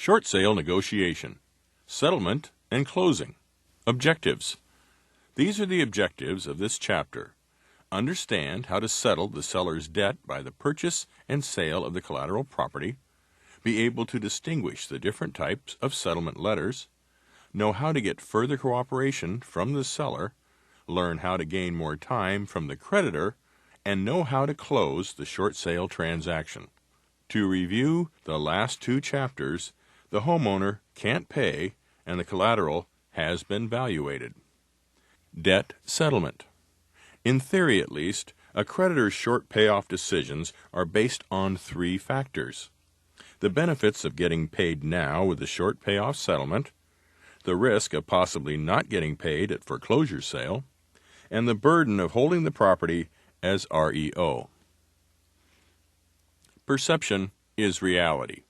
Short sale negotiation, settlement and closing. Objectives. These are the objectives of this chapter. Understand how to settle the seller's debt by the purchase and sale of the collateral property, be able to distinguish the different types of settlement letters, know how to get further cooperation from the seller, learn how to gain more time from the creditor, and know how to close the short sale transaction. To review the last two chapters, the homeowner can't pay and the collateral has been valuated. Debt settlement. In theory, at least, a creditor's short payoff decisions are based on three factors: the benefits of getting paid now with a short payoff settlement, the risk of possibly not getting paid at foreclosure sale, and the burden of holding the property as REO. Perception is reality.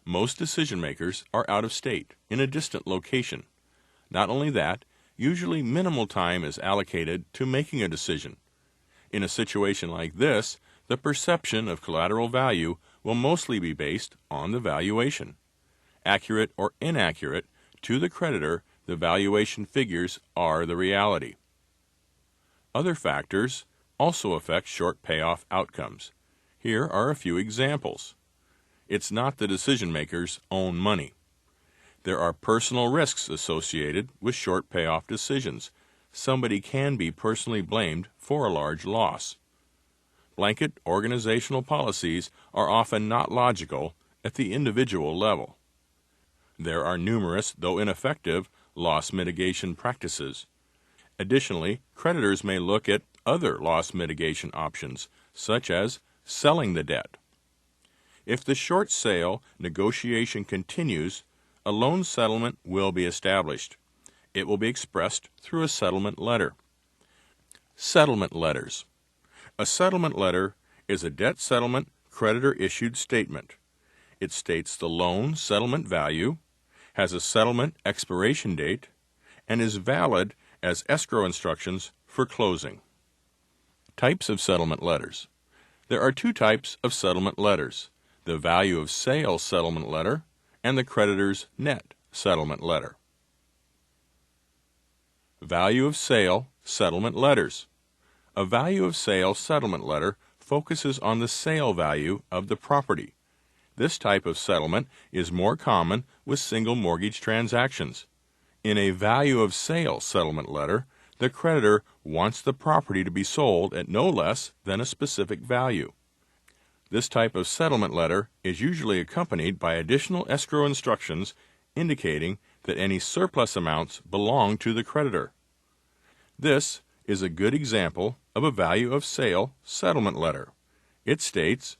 Most decision makers are out of state, in a distant location. Not only that, usually minimal time is allocated to making a decision. In a situation like this, the perception of collateral value will mostly be based on the valuation. Accurate or inaccurate, to the creditor, the valuation figures are the reality. Other factors also affect short payoff outcomes. Here are a few examples. It's not the decision maker's own money. There are personal risks associated with short payoff decisions. Somebody can be personally blamed for a large loss. Blanket organizational policies are often not logical at the individual level. There are numerous, though ineffective, loss mitigation practices. Additionally, creditors may look at other loss mitigation options, such as selling the debt. If the short sale negotiation continues, a loan settlement will be established. It will be expressed through a settlement letter. Settlement letters. A settlement letter is a debt settlement creditor-issued statement. It states the loan settlement value, has a settlement expiration date, and is valid as escrow instructions for closing. Types of settlement letters. There are two types of settlement letters: the value of sale settlement letter and the creditor's net settlement letter. Value of sale settlement letters. A value of sale settlement letter focuses on the sale value of the property. This type of settlement is more common with single mortgage transactions. In a value of sale settlement letter, the creditor wants the property to be sold at no less than a specific value. This type of settlement letter is usually accompanied by additional escrow instructions indicating that any surplus amounts belong to the creditor. This is a good example of a value of sale settlement letter. It states,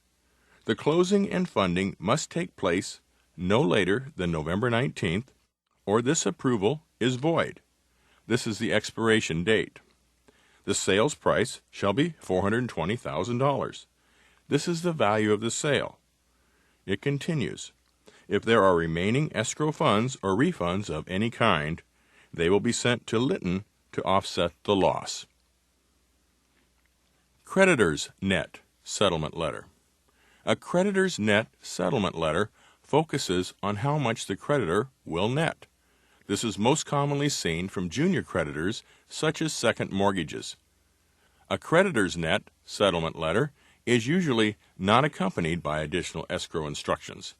"The closing and funding must take place no later than November 19th, or this approval is void. This is the expiration date. The sales price shall be $420,000. This is the value of the sale." It continues, "If there are remaining escrow funds or refunds of any kind, they will be sent to Lytton to offset the loss." Creditor's net settlement letter. A creditor's net settlement letter focuses on how much the creditor will net. This is most commonly seen from junior creditors, such as second mortgages. A creditor's net settlement letter is usually not accompanied by additional escrow instructions.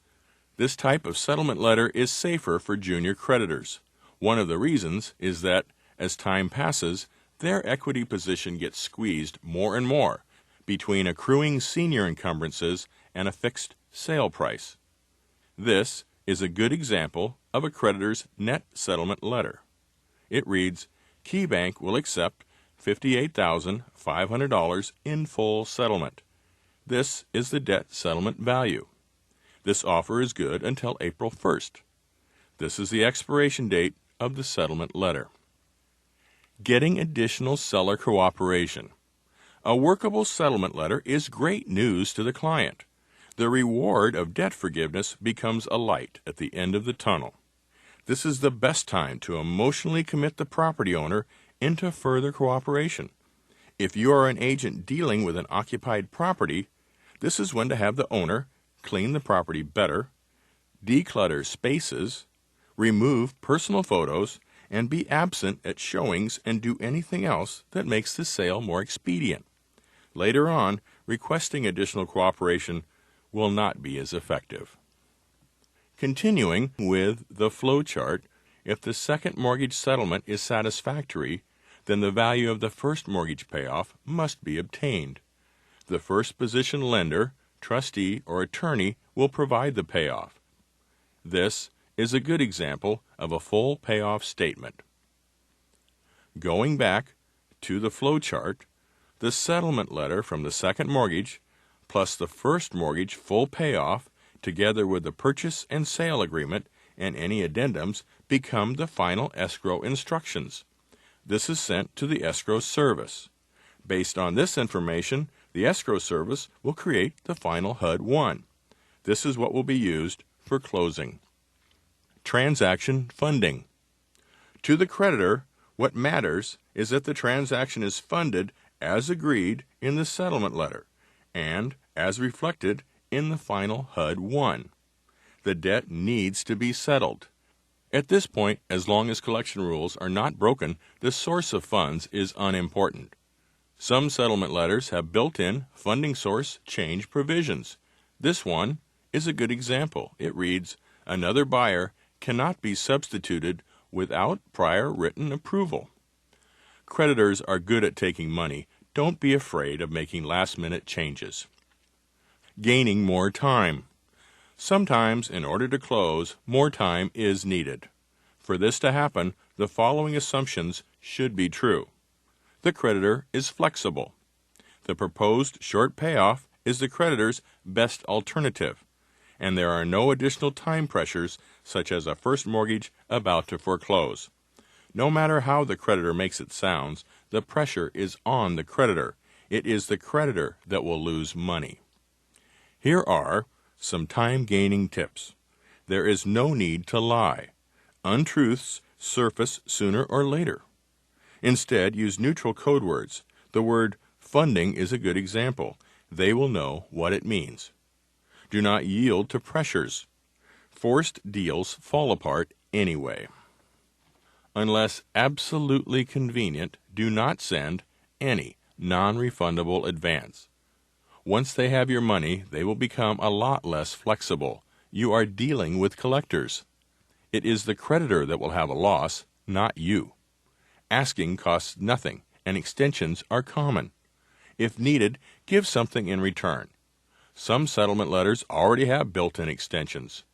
This type of settlement letter is safer for junior creditors. One of the reasons is that, as time passes, their equity position gets squeezed more and more between accruing senior encumbrances and a fixed sale price. This is a good example of a creditor's net settlement letter. It reads, "KeyBank will accept $58,500 in full settlement. This is the debt settlement value. This offer is good until April 1st. This is the expiration date of the settlement letter." Getting additional seller cooperation. A workable settlement letter is great news to the client. The reward of debt forgiveness becomes a light at the end of the tunnel. This is the best time to emotionally commit the property owner into further cooperation. If you are an agent dealing with an occupied property, this is when to have the owner clean the property better, declutter spaces, remove personal photos, and be absent at showings and do anything else that makes the sale more expedient. Later on, requesting additional cooperation will not be as effective. Continuing with the flow chart, if the second mortgage settlement is satisfactory, then the value of the first mortgage payoff must be obtained. The first position lender, trustee, or attorney will provide the payoff. This is a good example of a full payoff statement. Going back to the flow chart, the settlement letter from the second mortgage plus the first mortgage full payoff together with the purchase and sale agreement and any addendums become the final escrow instructions. This is sent to the escrow service. Based on this information, the escrow service will create the final HUD-1. This is what will be used for closing. Transaction funding. To the creditor, what matters is that the transaction is funded as agreed in the settlement letter and as reflected in the final HUD-1. The debt needs to be settled. At this point, as long as collection rules are not broken, the source of funds is unimportant. Some settlement letters have built-in funding source change provisions. This one is a good example. It reads, "Another buyer cannot be substituted without prior written approval." Creditors are good at taking money. Don't be afraid of making last-minute changes. Gaining more time. Sometimes, in order to close, more time is needed. For this to happen, the following assumptions should be true. The creditor is flexible. The proposed short payoff is the creditor's best alternative, and there are no additional time pressures such as a first mortgage about to foreclose. No matter how the creditor makes it sound, the pressure is on the creditor. It is the creditor that will lose money. Here are some time-gaining tips. There is no need to lie. Untruths surface sooner or later. Instead, use neutral code words. The word funding is a good example. They will know what it means. Do not yield to pressures. Forced deals fall apart anyway. Unless absolutely convenient, do not send any non-refundable advance. Once they have your money, they will become a lot less flexible. You are dealing with collectors. It is the creditor that will have a loss, not you. Asking costs nothing, and extensions are common. If needed, give something in return. Some settlement letters already have built-in extensions.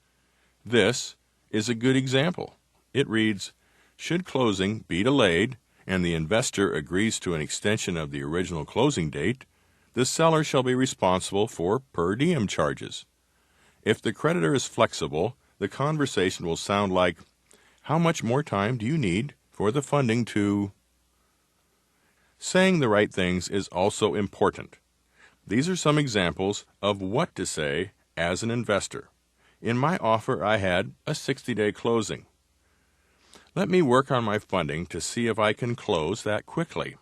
This is a good example. It reads, "Should closing be delayed and the investor agrees to an extension of the original closing date, the seller shall be responsible for per diem charges." If the creditor is flexible, the conversation will sound like, "How much more time do you need for the funding to—" Saying the right things is also important. These are some examples of what to say as an investor. In my offer, I had a 60-day closing. Let me work on my funding to see if I can close that quickly.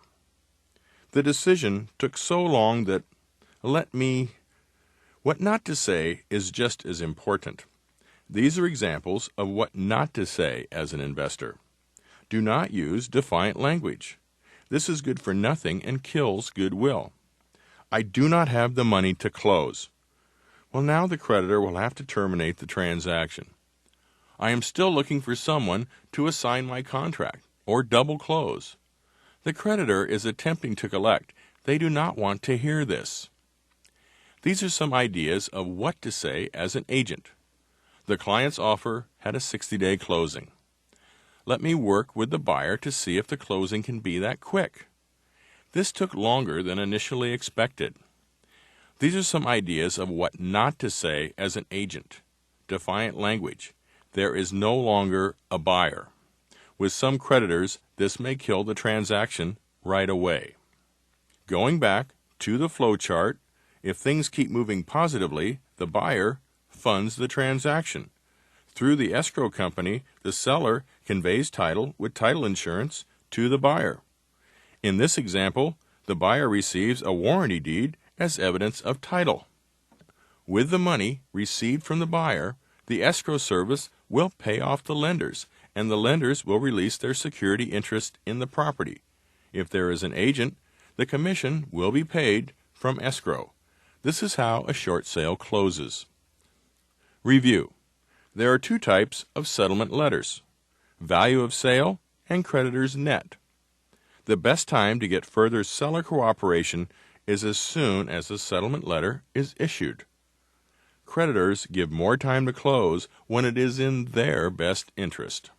The decision took so long that what not to say is just as important. These are examples of what not to say as an investor. Do not use defiant language. This is good for nothing and kills goodwill. "I do not have the money to close." Well, now the creditor will have to terminate the transaction. "I am still looking for someone to assign my contract or double close." The creditor is attempting to collect. They do not want to hear this. These are some ideas of what to say as an agent. The client's offer had a 60-day closing. Let me work with the buyer to see if the closing can be that quick. This took longer than initially expected. These are some ideas of what not to say as an agent. Defiant language. There is no longer a buyer. With some creditors, this may kill the transaction right away. Going back to the flow chart, if things keep moving positively, the buyer funds the transaction. Through the escrow company, the seller conveys title with title insurance to the buyer. In this example, the buyer receives a warranty deed as evidence of title. With the money received from the buyer, The escrow service will pay off the lenders, and the lenders will release their security interest in the property. If there is an agent, the commission will be paid from escrow. This is how a short sale closes. Review. There are two types of settlement letters: value of sale and creditor's net. The best time to get further seller cooperation is as soon as the settlement letter is issued. Creditors give more time to close when it is in their best interest.